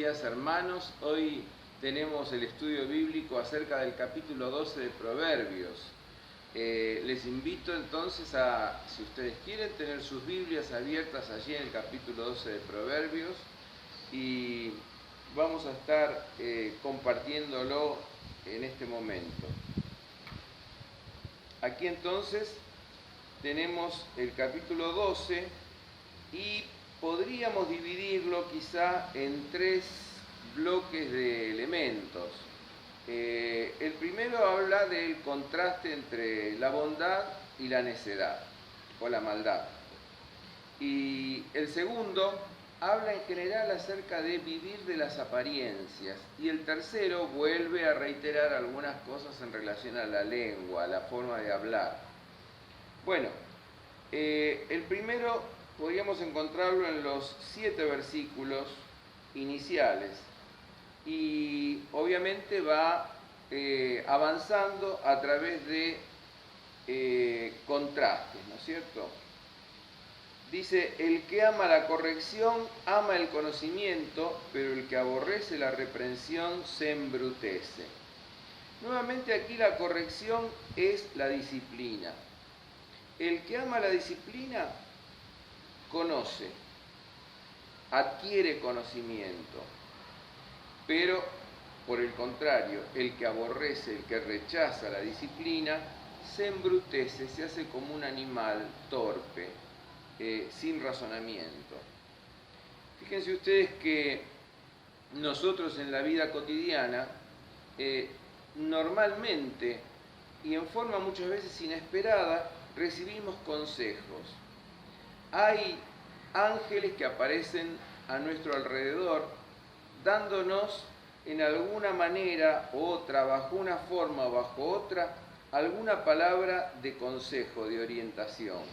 días, hermanos. Hoy tenemos el estudio bíblico acerca del capítulo 12 de Proverbios. Les invito entonces a, si ustedes quieren, tener sus Biblias abiertas allí en el capítulo 12 de Proverbios y vamos a estar compartiéndolo en este momento. Aquí entonces tenemos el capítulo 12 y podríamos dividirlo quizá en tres bloques de elementos. El primero habla del contraste entre la bondad y la necedad, o la maldad. Y el segundo habla en general acerca de vivir de las apariencias. Y el tercero vuelve a reiterar algunas cosas en relación a la lengua, a la forma de hablar. Bueno, el primero podríamos encontrarlo en los 7 versículos iniciales y obviamente va avanzando a través de contrastes, ¿no es cierto? Dice, el que ama la corrección ama el conocimiento, pero el que aborrece la reprensión se embrutece. Nuevamente aquí la corrección es la disciplina. El que ama la disciplina conoce, adquiere conocimiento, pero por el contrario, el que aborrece, el que rechaza la disciplina, se embrutece, se hace como un animal torpe, sin razonamiento. Fíjense ustedes que nosotros en la vida cotidiana, normalmente y en forma muchas veces inesperada, recibimos consejos. Hay ángeles que aparecen a nuestro alrededor dándonos en alguna manera u otra, bajo una forma o bajo otra, alguna palabra de consejo, de orientación.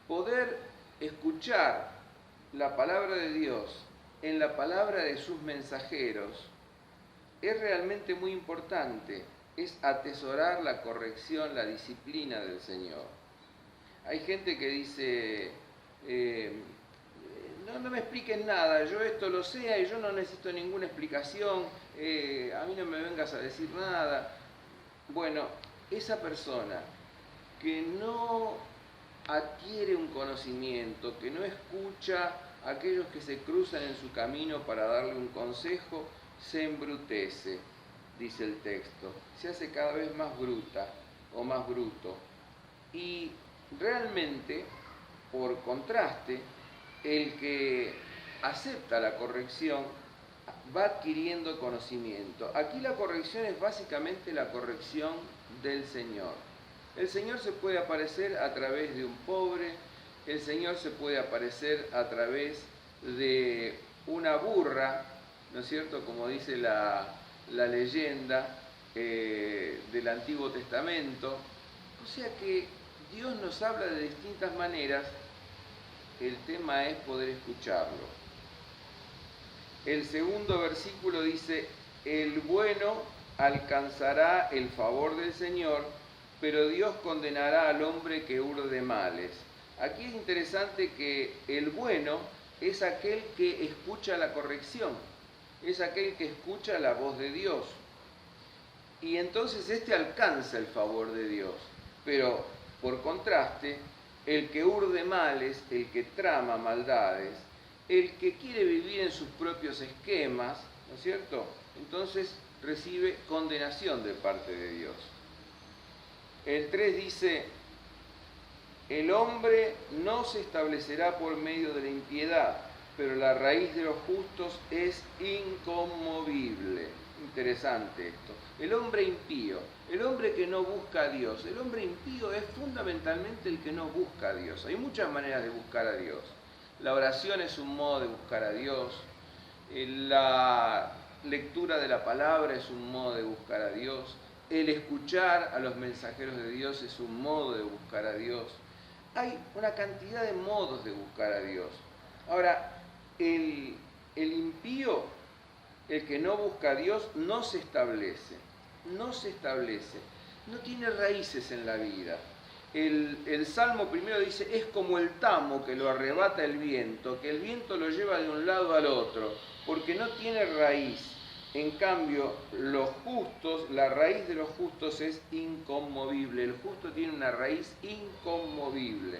Poder escuchar la palabra de Dios en la palabra de sus mensajeros es realmente muy importante, es atesorar la corrección, la disciplina del Señor. Hay gente que dice, no me expliques nada, yo esto lo sé y yo no necesito ninguna explicación, a mí no me vengas a decir nada. Bueno, esa persona que no adquiere un conocimiento, que no escucha a aquellos que se cruzan en su camino para darle un consejo, se embrutece, dice el texto, se hace cada vez más bruta o más bruto. Y realmente, por contraste, el que acepta la corrección va adquiriendo conocimiento. Aquí la corrección es básicamente la corrección del Señor. El Señor se puede aparecer a través de un pobre, el Señor se puede aparecer a través de una burra, ¿no es cierto? Como dice la leyenda del Antiguo Testamento. O sea que Dios nos habla de distintas maneras, el tema es poder escucharlo. El segundo versículo dice, el bueno alcanzará el favor del Señor, pero Dios condenará al hombre que urde males. Aquí es interesante que el bueno es aquel que escucha la corrección, es aquel que escucha la voz de Dios. Y entonces este alcanza el favor de Dios. Pero, por contraste, el que urde males, el que trama maldades, el que quiere vivir en sus propios esquemas, ¿no es cierto? Entonces recibe condenación de parte de Dios. El 3 dice, el hombre no se establecerá por medio de la impiedad, pero la raíz de los justos es inconmovible. Interesante esto. El hombre impío, el hombre que no busca a Dios, el hombre impío es fundamentalmente el que no busca a Dios. Hay muchas maneras de buscar a Dios. La oración es un modo de buscar a Dios, la lectura de la palabra es un modo de buscar a Dios, el escuchar a los mensajeros de Dios es un modo de buscar a Dios. Hay una cantidad de modos de buscar a Dios. Ahora, el impío, el que no busca a Dios, no se establece, no tiene raíces en la vida. el Salmo primero dice, es como el tamo que lo arrebata el viento, que el viento lo lleva de un lado al otro, porque no tiene raíz. En cambio, los justos, la raíz de los justos es inconmovible. El justo tiene una raíz inconmovible.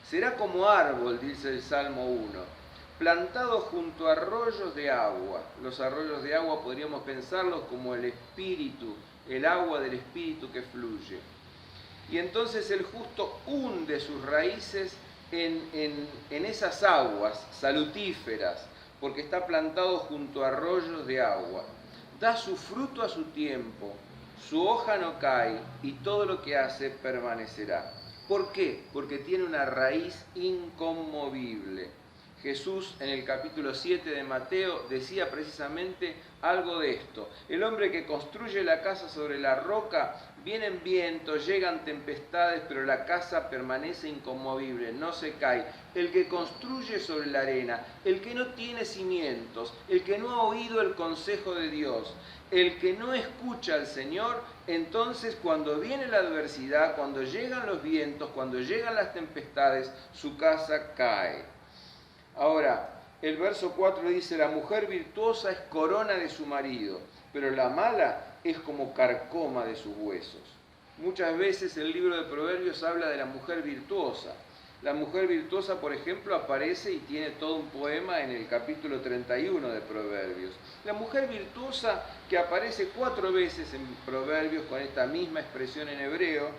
Será como árbol, dice el Salmo 1, plantado junto a arroyos de agua. Los arroyos de agua podríamos pensarlos como el espíritu, el agua del espíritu que fluye. Y entonces el justo hunde sus raíces en esas aguas salutíferas, porque está plantado junto a arroyos de agua. Da su fruto a su tiempo, su hoja no cae y todo lo que hace permanecerá. ¿Por qué? Porque tiene una raíz inconmovible. Jesús en el capítulo 7 de Mateo decía precisamente algo de esto. El hombre que construye la casa sobre la roca, vienen vientos, llegan tempestades, pero la casa permanece inconmovible, no se cae. El que construye sobre la arena, el que no tiene cimientos, el que no ha oído el consejo de Dios, el que no escucha al Señor, entonces cuando viene la adversidad, cuando llegan los vientos, cuando llegan las tempestades, su casa cae. Ahora, el verso 4 dice, la mujer virtuosa es corona de su marido, pero la mala es como carcoma de sus huesos. Muchas veces el libro de Proverbios habla de la mujer virtuosa. La mujer virtuosa, por ejemplo, aparece y tiene todo un poema en el capítulo 31 de Proverbios. La mujer virtuosa, que aparece 4 veces en Proverbios con esta misma expresión en hebreo,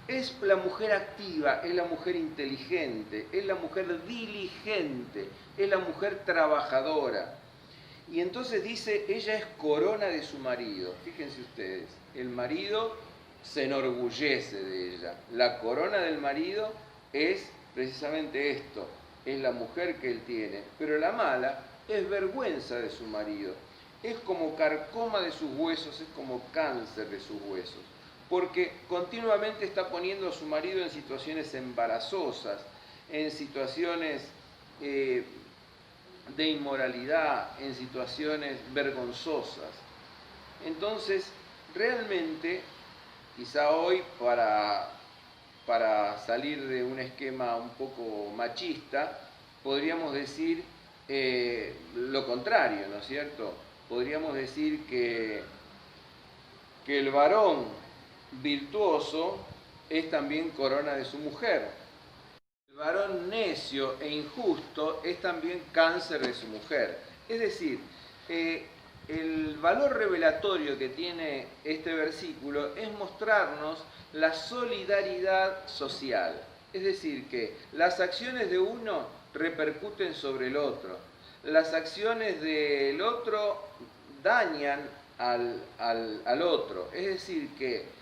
es la mujer activa, es la mujer inteligente, es la mujer diligente, es la mujer trabajadora. Y entonces dice, ella es corona de su marido. Fíjense ustedes, el marido se enorgullece de ella. La corona del marido es precisamente esto, es la mujer que él tiene. Pero la mala es vergüenza de su marido. Es como carcoma de sus huesos, es como cáncer de sus huesos. Porque continuamente está poniendo a su marido en situaciones embarazosas, en situaciones de inmoralidad, en situaciones vergonzosas. Entonces, realmente, quizá hoy para salir de un esquema un poco machista, podríamos decir lo contrario, ¿no es cierto? Podríamos decir que el varón virtuoso es también corona de su mujer. El varón necio e injusto es también cáncer de su mujer. Es decir, el valor revelatorio que tiene este versículo es mostrarnos la solidaridad social. Es decir, que las acciones de uno repercuten sobre el otro. Las acciones del otro dañan al otro. Es decir, que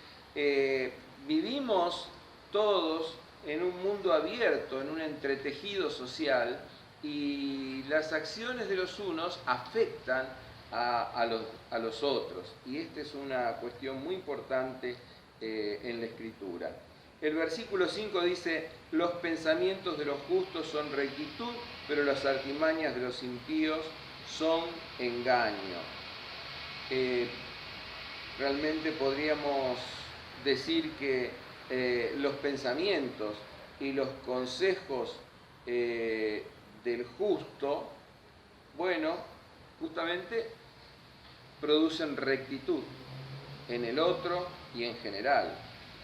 vivimos todos en un mundo abierto, en un entretejido social, y las acciones de los unos afectan a los otros. Y esta es una cuestión muy importante en la Escritura. El versículo 5 dice, los pensamientos de los justos son rectitud, pero las artimañas de los impíos son engaño. Realmente podríamos decir que los pensamientos y los consejos del justo, bueno, justamente producen rectitud en el otro y en general.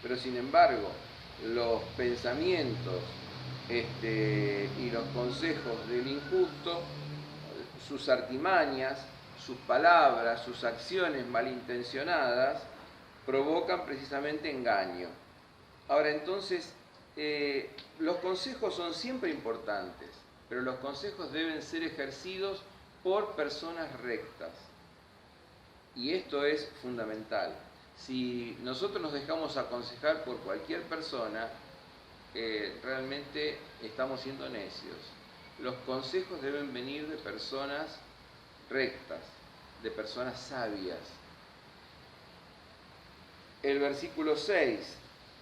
Pero sin embargo, los pensamientos y los consejos del injusto, sus artimañas, sus palabras, sus acciones malintencionadas, provocan precisamente engaño. Ahora, entonces, los consejos son siempre importantes, pero los consejos deben ser ejercidos por personas rectas. Y esto es fundamental. Si nosotros nos dejamos aconsejar por cualquier persona, realmente estamos siendo necios. Los consejos deben venir de personas rectas, de personas sabias. El versículo 6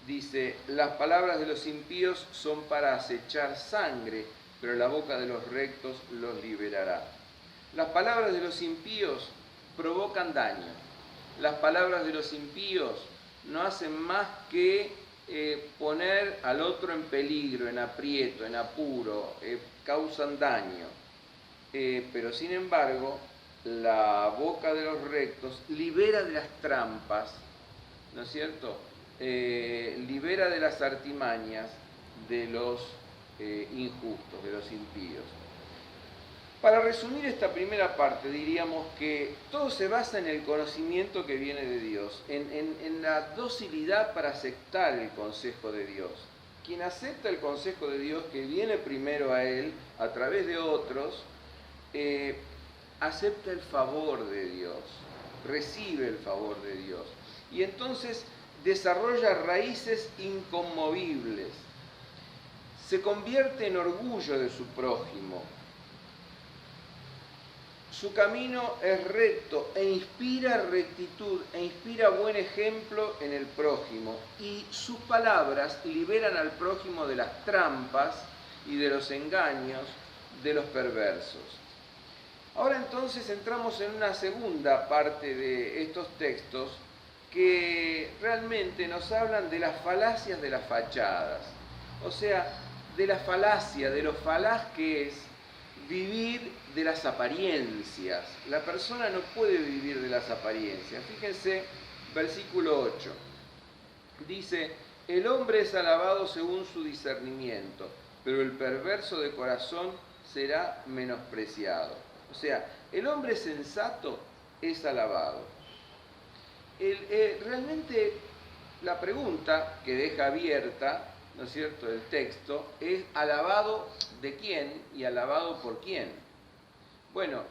dice, las palabras de los impíos son para acechar sangre, pero la boca de los rectos los liberará. Las palabras de los impíos provocan daño. Las palabras de los impíos no hacen más que poner al otro en peligro, en aprieto, en apuro, causan daño. Pero sin embargo, la boca de los rectos libera de las trampas, ¿no es cierto? Libera de las artimañas de los injustos, de los impíos. Para resumir esta primera parte, diríamos que todo se basa en el conocimiento que viene de Dios, en la docilidad para aceptar el consejo de Dios. Quien acepta el consejo de Dios que viene primero a él, a través de otros, acepta el favor de Dios, recibe el favor de Dios. Y entonces desarrolla raíces inconmovibles, se convierte en orgullo de su prójimo. Su camino es recto e inspira rectitud, e inspira buen ejemplo en el prójimo. Y sus palabras liberan al prójimo de las trampas y de los engaños de los perversos. Ahora entonces entramos en una segunda parte de estos textos que realmente nos hablan de las falacias de las fachadas. O sea, de la falacia, de lo falaz que es vivir de las apariencias. La persona no puede vivir de las apariencias. Fíjense, versículo 8. Dice, el hombre es alabado según su discernimiento, pero el perverso de corazón será menospreciado. O sea, el hombre sensato es alabado. Realmente la pregunta que deja abierta, ¿no es cierto?, el texto, es alabado de quién y alabado por quién. Bueno,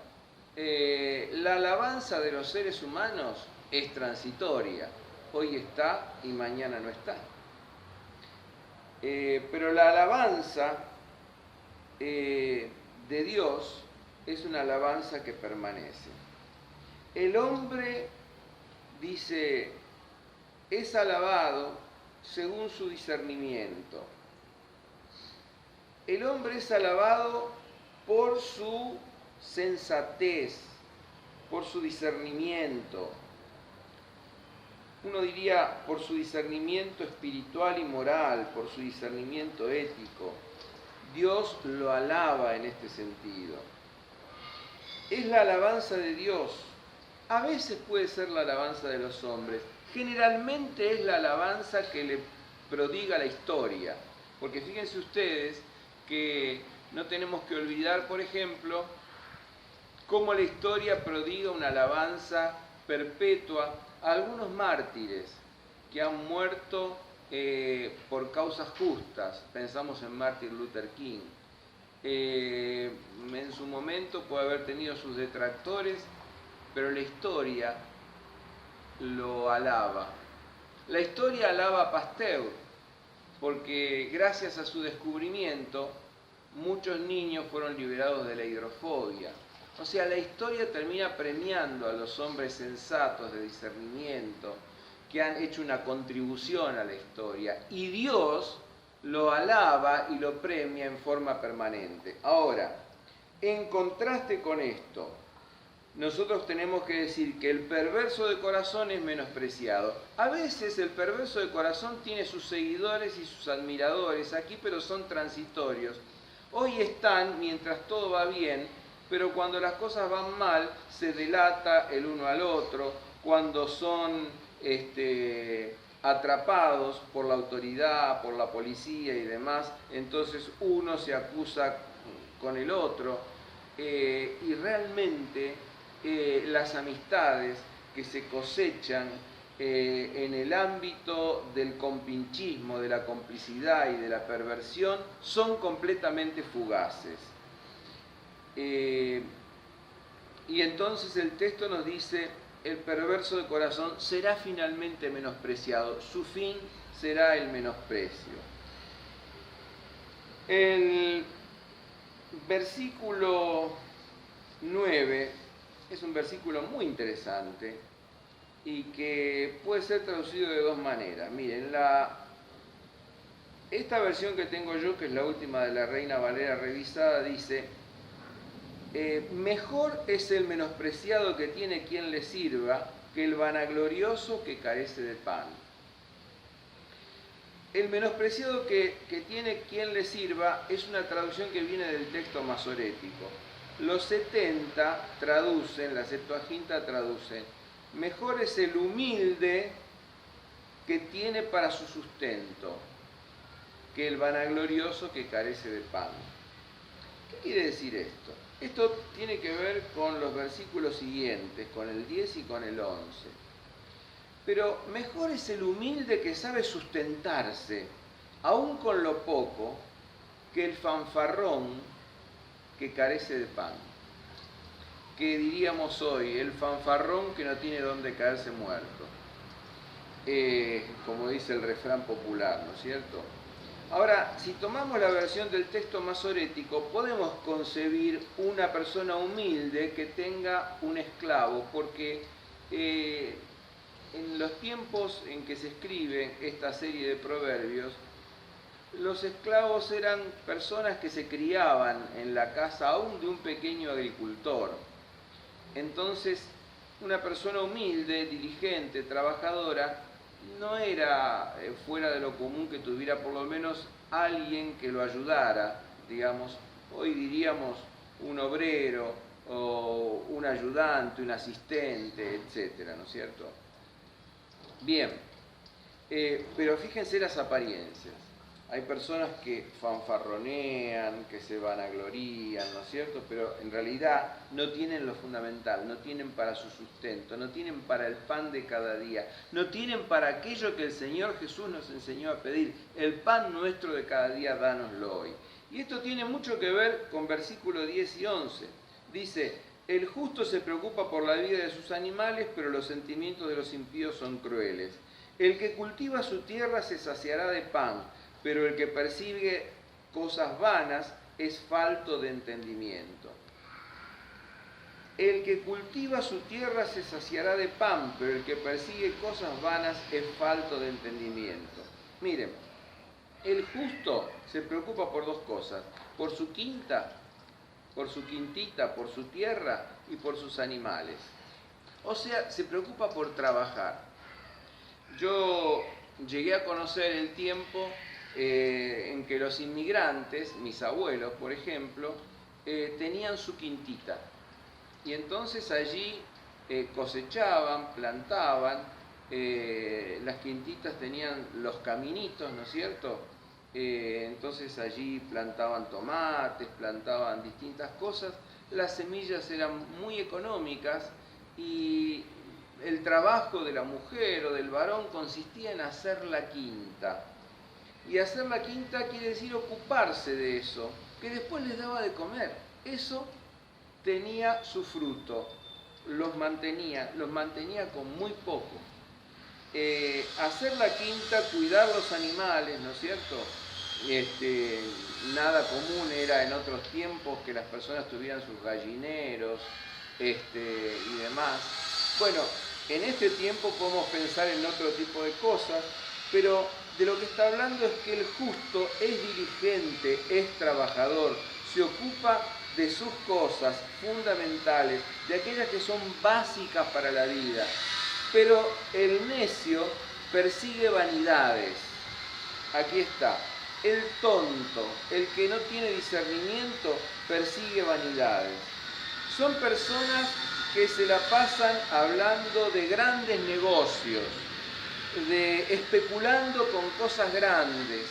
la alabanza de los seres humanos es transitoria. Hoy está y mañana no está. Pero la alabanza de Dios es una alabanza que permanece. El hombre, dice, es alabado según su discernimiento. El hombre es alabado por su sensatez, por su discernimiento. Uno diría por su discernimiento espiritual y moral, por su discernimiento ético. Dios lo alaba en este sentido. Es la alabanza de Dios. A veces puede ser la alabanza de los hombres. Generalmente es la alabanza que le prodiga la historia. Porque fíjense ustedes que no tenemos que olvidar, por ejemplo, cómo la historia prodiga una alabanza perpetua a algunos mártires que han muerto por causas justas. Pensamos en Martin Luther King. En su momento puede haber tenido sus detractores, pero la historia lo alaba. La historia alaba a Pasteur, porque gracias a su descubrimiento muchos niños fueron liberados de la hidrofobia. O sea, la historia termina premiando a los hombres sensatos de discernimiento que han hecho una contribución a la historia, y Dios lo alaba y lo premia en forma permanente. Ahora, en contraste con esto, nosotros tenemos que decir que el perverso de corazón es menospreciado. A veces el perverso de corazón tiene sus seguidores y sus admiradores aquí, pero son transitorios. Hoy están mientras todo va bien, pero cuando las cosas van mal se delata el uno al otro. Cuando son atrapados por la autoridad, por la policía y demás, entonces uno se acusa con el otro, y realmente las amistades que se cosechan en el ámbito del compinchismo, de la complicidad y de la perversión son completamente fugaces. Y entonces el texto nos dice: el perverso de corazón será finalmente menospreciado, su fin será el menosprecio. El versículo 9 es un versículo muy interesante y que puede ser traducido de dos maneras. Miren, esta versión que tengo yo, que es la última de la Reina Valera revisada, dice: mejor es el menospreciado que tiene quien le sirva que el vanaglorioso que carece de pan. el menospreciado que tiene quien le sirva es una traducción que viene del texto masorético. Los 70 traducen, la Septuaginta traduce, mejor es el humilde que tiene para su sustento que el vanaglorioso que carece de pan. ¿Qué quiere decir esto? Esto tiene que ver con los versículos siguientes, con el 10 y con el 11. Pero mejor es el humilde que sabe sustentarse, aún con lo poco, que el fanfarrón que carece de pan. Que diríamos hoy, el fanfarrón que no tiene dónde caerse muerto. Como dice el refrán popular, ¿no es cierto? Ahora, si tomamos la versión del texto masorético, podemos concebir una persona humilde que tenga un esclavo, porque en los tiempos en que se escribe esta serie de proverbios, los esclavos eran personas que se criaban en la casa aún de un pequeño agricultor. Entonces, una persona humilde, diligente, trabajadora, no era fuera de lo común que tuviera por lo menos alguien que lo ayudara, digamos, hoy diríamos un obrero o un ayudante, un asistente, etcétera, ¿no es cierto? Bien, pero fíjense las apariencias. Hay personas que fanfarronean, que se vanaglorían, ¿no es cierto? Pero en realidad no tienen lo fundamental, no tienen para su sustento, no tienen para el pan de cada día, no tienen para aquello que el Señor Jesús nos enseñó a pedir, el pan nuestro de cada día, dánoslo hoy. Y esto tiene mucho que ver con versículos 10 y 11. Dice, el justo se preocupa por la vida de sus animales, pero los sentimientos de los impíos son crueles. El que cultiva su tierra se saciará de pan, pero el que persigue cosas vanas es falto de entendimiento. El que cultiva su tierra se saciará de pan, pero el que persigue cosas vanas es falto de entendimiento. Miren, el justo se preocupa por dos cosas, por su quinta, por su quintita, por su tierra y por sus animales. O sea, se preocupa por trabajar. Yo llegué a conocer el tiempo en que los inmigrantes, mis abuelos por ejemplo, tenían su quintita y entonces allí cosechaban, plantaban, las quintitas tenían los caminitos, ¿no es cierto? Entonces allí plantaban tomates, plantaban distintas cosas, las semillas eran muy económicas y el trabajo de la mujer o del varón consistía en hacer la quinta. Y hacer la quinta quiere decir ocuparse de eso, que después les daba de comer. Eso tenía su fruto, los mantenía con muy poco. Hacer la quinta, cuidar los animales, ¿no es cierto? Nada común era en otros tiempos que las personas tuvieran sus gallineros y demás. Bueno, en este tiempo podemos pensar en otro tipo de cosas, pero de lo que está hablando es que el justo es diligente, es trabajador, se ocupa de sus cosas fundamentales, de aquellas que son básicas para la vida. Pero el necio persigue vanidades. Aquí está. El tonto, el que no tiene discernimiento, persigue vanidades. Son personas que se la pasan hablando de grandes negocios, especulando con cosas grandes,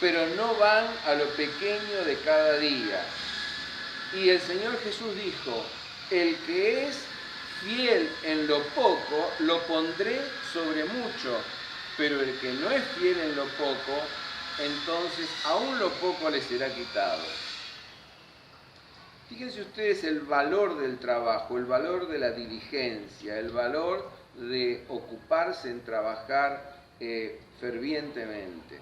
pero no van a lo pequeño de cada día. Y el Señor Jesús dijo, el que es fiel en lo poco, lo pondré sobre mucho, pero el que no es fiel en lo poco, entonces aún lo poco le será quitado. Fíjense ustedes el valor del trabajo, el valor de la diligencia, el valor de ocuparse en trabajar fervientemente.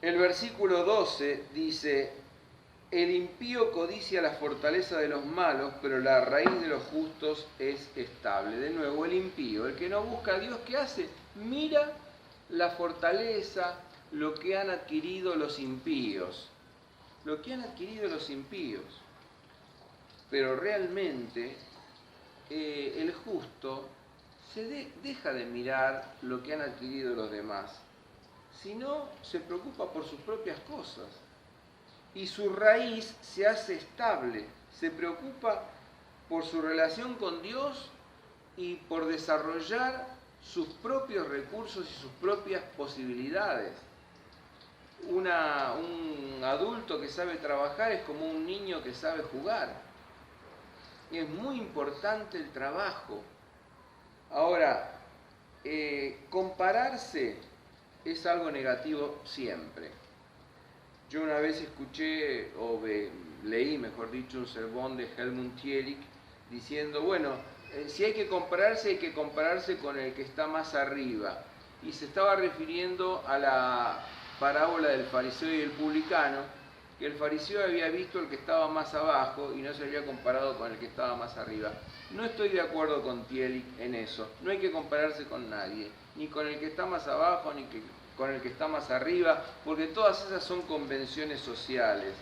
El versículo 12 dice, el impío codicia la fortaleza de los malos, pero la raíz de los justos es estable. De nuevo, el impío, el que no busca a Dios, ¿qué hace? Mira la fortaleza, lo que han adquirido los impíos. Lo que han adquirido los impíos. Pero realmente el justo deja de mirar lo que han adquirido los demás sino se preocupa por sus propias cosas. Y su raíz se hace estable, se preocupa por su relación con Dios y por desarrollar sus propios recursos y sus propias posibilidades. Un adulto que sabe trabajar es como un niño que sabe jugar. Y es muy importante el trabajo. Ahora, compararse es algo negativo siempre. Yo una vez escuché, leí, mejor dicho, un sermón de Helmut Thielich diciendo, bueno, si hay que compararse con el que está más arriba. Y se estaba refiriendo a la parábola del fariseo y el publicano, que el fariseo había visto el que estaba más abajo y no se había comparado con el que estaba más arriba. No estoy de acuerdo con Thielich en eso. No hay que compararse con nadie, ni con el que está más abajo, ni con el que está más arriba, porque todas esas son convenciones sociales.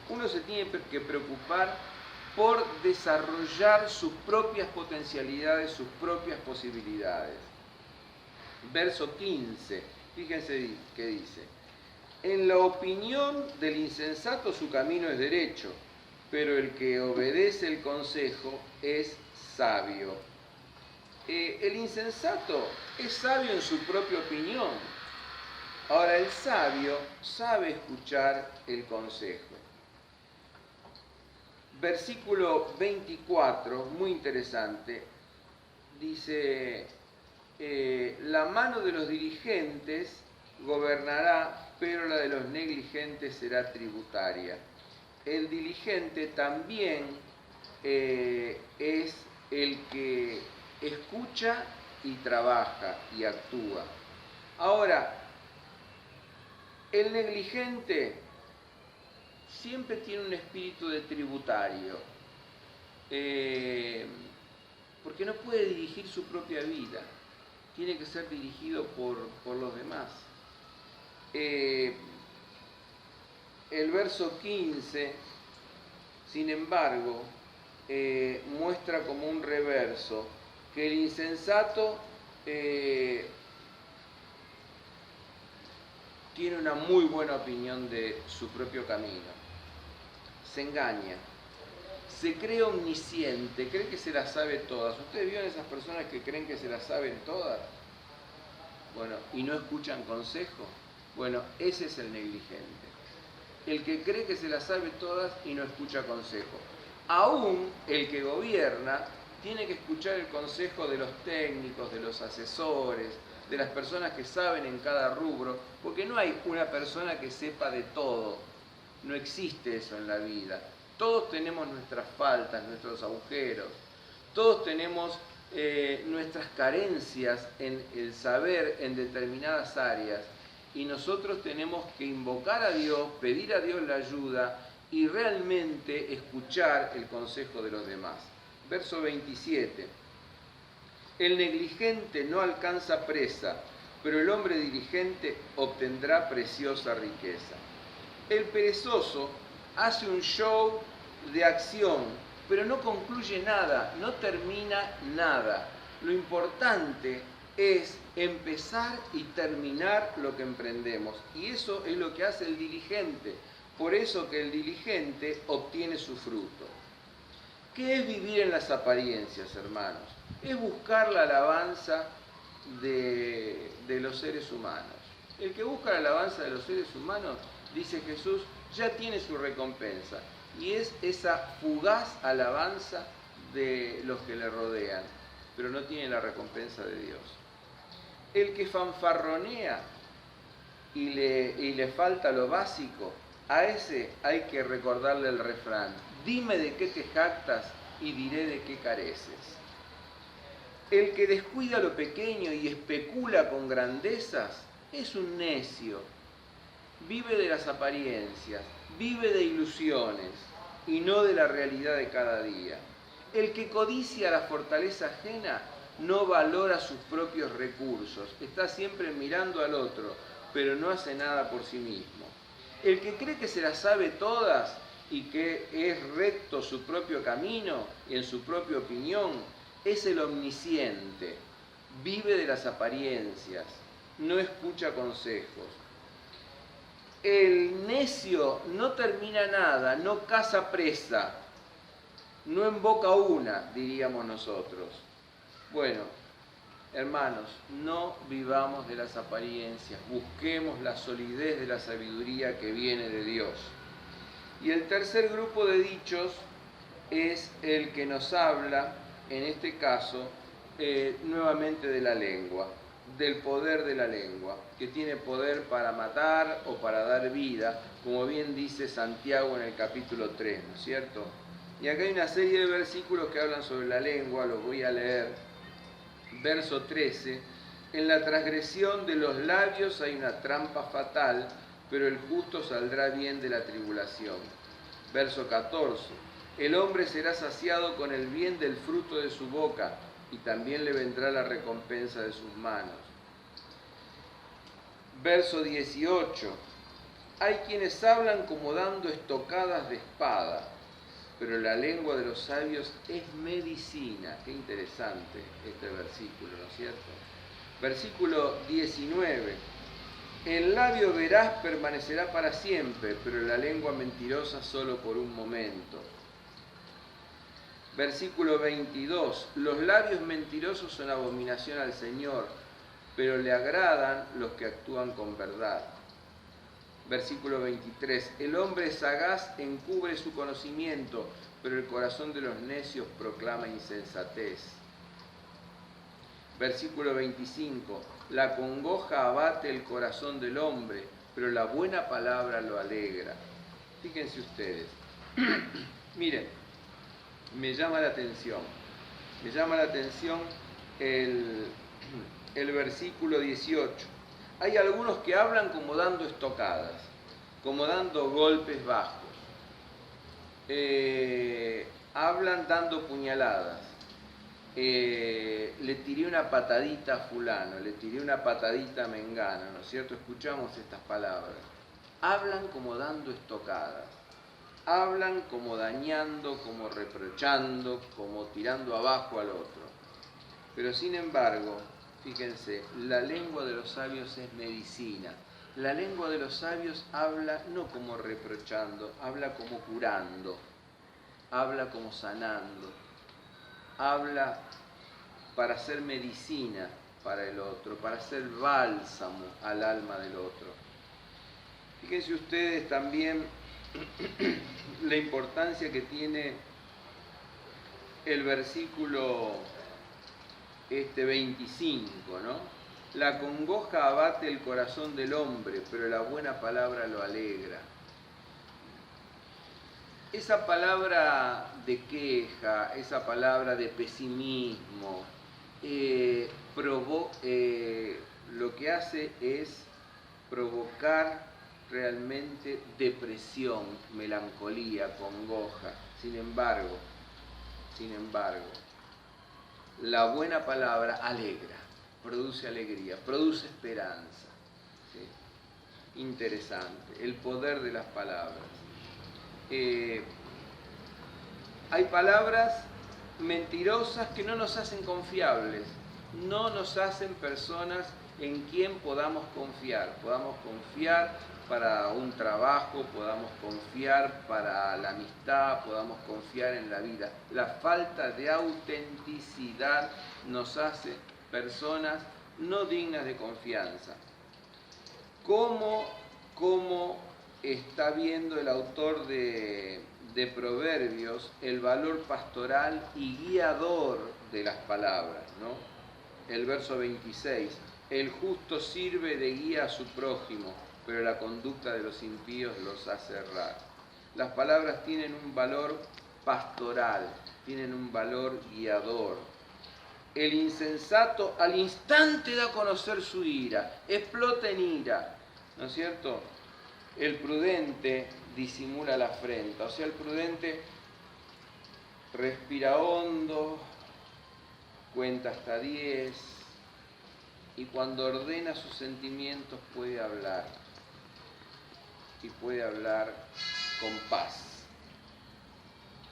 Uno se tiene que preocupar por desarrollar sus propias potencialidades, sus propias posibilidades. Verso 15, fíjense qué dice. En la opinión del insensato su camino es derecho, pero el que obedece el consejo es sabio. El insensato es sabio en su propia opinión. Ahora, el sabio sabe escuchar el consejo. Versículo 24, muy interesante, dice, la mano de los dirigentes gobernará, pero la de los negligentes será tributaria. El diligente también es el que escucha y trabaja y actúa. Ahora, el negligente siempre tiene un espíritu de tributario, porque no puede dirigir su propia vida, tiene que ser dirigido por los demás. El verso 15, sin embargo, muestra como un reverso, que el insensato tiene una muy buena opinión de su propio camino. Se engaña, se cree omnisciente, cree que se las sabe todas. ¿Ustedes vieron esas personas que creen que se las saben todas? Bueno, y no escuchan consejo. Bueno, ese es el negligente. El que cree que se las sabe todas y no escucha consejo. Aún el que gobierna tiene que escuchar el consejo de los técnicos, de los asesores, de las personas que saben en cada rubro, porque no hay una persona que sepa de todo. No existe eso en la vida. Todos tenemos nuestras faltas, nuestros agujeros. Todos tenemos nuestras carencias en el saber en determinadas áreas. Y nosotros tenemos que invocar a Dios, pedir a Dios la ayuda y realmente escuchar el consejo de los demás. Verso 27. El negligente no alcanza presa, pero el hombre diligente obtendrá preciosa riqueza. El perezoso hace un show de acción, pero no concluye nada, no termina nada. Lo importante es empezar y terminar lo que emprendemos. Y eso es lo que hace el diligente. Por eso que el diligente obtiene su fruto. ¿Qué es vivir en las apariencias, hermanos? Es buscar la alabanza de los seres humanos. El que busca la alabanza de los seres humanos, dice Jesús, ya tiene su recompensa. Y es esa fugaz alabanza de los que le rodean, pero no tiene la recompensa de Dios. El que fanfarronea y le falta lo básico, a ese hay que recordarle el refrán: dime de qué te jactas y diré de qué careces. El que descuida lo pequeño y especula con grandezas es un necio. Vive de las apariencias, vive de ilusiones y no de la realidad de cada día. El que codicia la fortaleza ajena no valora sus propios recursos, está siempre mirando al otro, pero no hace nada por sí mismo. El que cree que se las sabe todas y que es recto su propio camino y en su propia opinión, es el omnisciente, vive de las apariencias, no escucha consejos. El necio no termina nada, no caza presa, no invoca una, diríamos nosotros. Bueno, hermanos, no vivamos de las apariencias, busquemos la solidez de la sabiduría que viene de Dios. Y el tercer grupo de dichos es el que nos habla, en este caso, nuevamente de la lengua, del poder de la lengua, que tiene poder para matar o para dar vida, como bien dice Santiago en el capítulo 3, ¿no es cierto? Y acá hay una serie de versículos que hablan sobre la lengua, los voy a leer. Verso 13, en la transgresión de los labios hay una trampa fatal, pero el justo saldrá bien de la tribulación. Verso 14, el hombre será saciado con el bien del fruto de su boca, y también le vendrá la recompensa de sus manos. Verso 18, hay quienes hablan como dando estocadas de espada, pero la lengua de los sabios es medicina. Qué interesante este versículo, ¿no es cierto? Versículo 19, el labio veraz permanecerá para siempre, pero la lengua mentirosa solo por un momento. Versículo 22, los labios mentirosos son abominación al Señor, pero le agradan los que actúan con verdad. Versículo 23, el hombre sagaz encubre su conocimiento, pero el corazón de los necios proclama insensatez. Versículo 25, la congoja abate el corazón del hombre, pero la buena palabra lo alegra. Fíjense ustedes, miren, me llama la atención el versículo 18. Hay algunos que hablan como dando estocadas, como dando golpes bajos. Hablan dando puñaladas. Le tiré una patadita a fulano, le tiré una patadita a mengano, ¿no es cierto? Escuchamos estas palabras. Hablan como dando estocadas. Hablan como dañando, como reprochando, como tirando abajo al otro. Pero sin embargo, fíjense, la lengua de los sabios es medicina. La lengua de los sabios habla no como reprochando, habla como curando, habla como sanando, habla para hacer medicina para el otro, para hacer bálsamo al alma del otro. Fíjense ustedes también la importancia que tiene el versículo 25, ¿no? La congoja abate el corazón del hombre, pero la buena palabra lo alegra. Esa palabra de queja, esa palabra de pesimismo, lo que hace es provocar realmente depresión, melancolía, congoja. Sin embargo, la buena palabra alegra, produce alegría, produce esperanza. ¿Sí? Interesante, el poder de las palabras. Hay palabras mentirosas que no nos hacen confiables, no nos hacen personas en quien podamos confiar para un trabajo, podamos confiar para la amistad, podamos confiar en la vida. La falta de autenticidad nos hace personas no dignas de confianza. ¿Cómo está viendo el autor de Proverbios el valor pastoral y guiador de las palabras, ¿no? El verso 26, el justo sirve de guía a su prójimo, pero la conducta de los impíos los hace errar. Las palabras tienen un valor pastoral, tienen un valor guiador. El insensato al instante da a conocer su ira, explota en ira, ¿no es cierto? El prudente disimula la afrenta, o sea, el prudente respira hondo, cuenta hasta 10 y cuando ordena sus sentimientos puede hablar, y puede hablar con paz.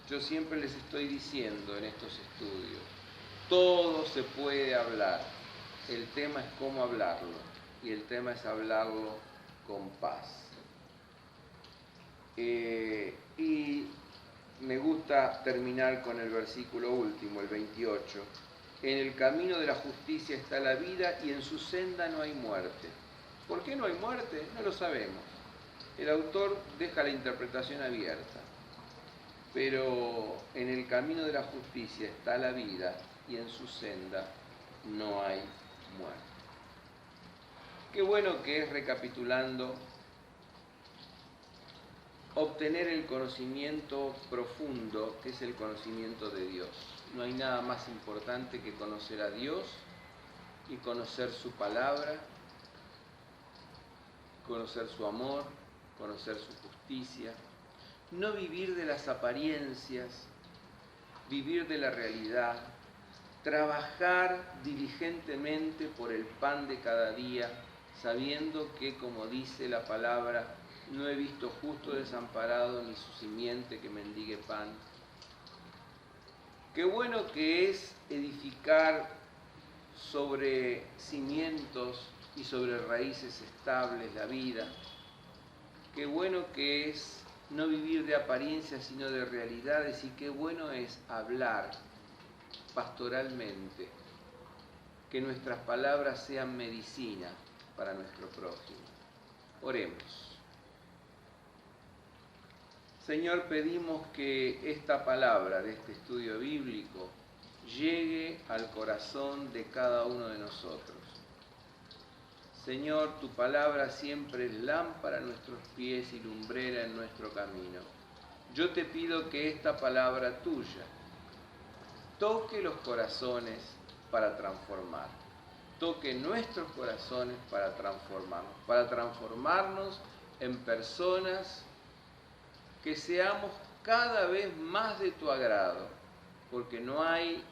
Yo siempre les estoy diciendo en estos estudios, todo se puede hablar, el tema es cómo hablarlo. y el tema es hablarlo con paz. Y me gusta terminar con el versículo último, el 28. En el camino de la justicia está la vida y en su senda no hay muerte. ¿Por qué no hay muerte? No lo sabemos. El autor deja la interpretación abierta. Pero en el camino de la justicia está la vida y en su senda no hay muerte. Qué bueno que es, recapitulando, obtener el conocimiento profundo, que es el conocimiento de Dios. No hay nada más importante que conocer a Dios y conocer su palabra, conocer su amor, conocer su justicia. No vivir de las apariencias, vivir de la realidad, trabajar diligentemente por el pan de cada día, sabiendo que, como dice la palabra, no he visto justo desamparado ni su simiente que mendigue pan. Qué bueno que es edificar sobre cimientos y sobre raíces estables la vida. Qué bueno que es no vivir de apariencias sino de realidades, y qué bueno es hablar pastoralmente, que nuestras palabras sean medicina para nuestro prójimo. Oremos. Señor, pedimos que esta palabra de este estudio bíblico llegue al corazón de cada uno de nosotros. Señor, tu palabra siempre es lámpara a nuestros pies y lumbrera en nuestro camino. Yo te pido que esta palabra tuya toque los corazones para transformar. Toque nuestros corazones para transformarnos en personas que seamos cada vez más de tu agrado, porque no hay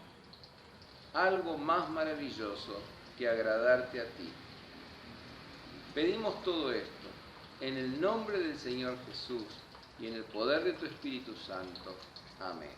algo más maravilloso que agradarte a ti. Pedimos todo esto en el nombre del Señor Jesús y en el poder de tu Espíritu Santo. Amén.